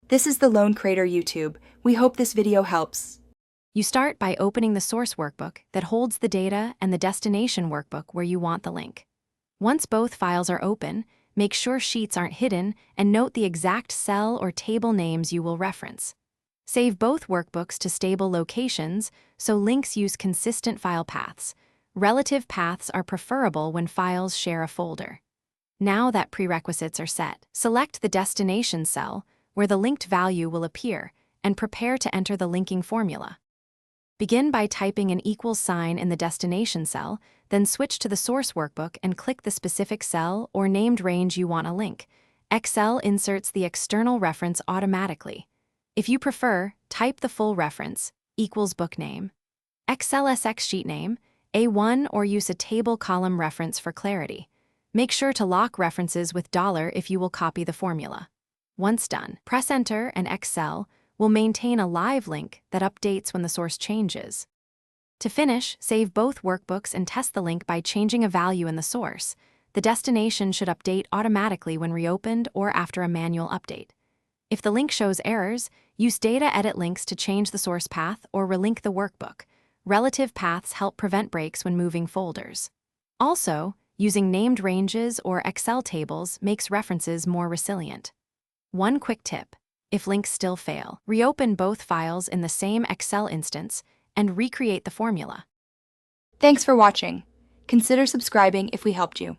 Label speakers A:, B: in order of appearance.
A: This is the Lone Crater YouTube. We hope this video helps.
B: You start by opening the source workbook that holds the data and the destination workbook where you want the link. Once both files are open, make sure sheets aren't hidden and note the exact cell or table names you will reference. Save both workbooks to stable locations so links use consistent file paths. Relative paths are preferable when files share a folder. Now that prerequisites are set, select the destination cell where the linked value will appear and prepare to enter the linking formula. Begin by typing an equals sign in the destination cell, then switch to the source workbook and click the specific cell or named range you want to link. Excel inserts the external reference automatically. If you prefer, type the full reference, equals book name, XLSX sheet name, A1, or use a table column reference for clarity. Make sure to lock references with $ if you will copy the formula. Once done, press Enter and Excel will maintain a live link that updates when the source changes. To finish, save both workbooks and test the link by changing a value in the source. The destination should update automatically when reopened or after a manual update. If the link shows errors, use Data Edit Links to change the source path or relink the workbook. Relative paths help prevent breaks when moving folders. Also, using named ranges or Excel tables makes references more resilient. One quick tip: if links still fail, reopen both files in the same Excel instance and recreate the formula.
A: Thanks for watching. Consider subscribing if we helped you.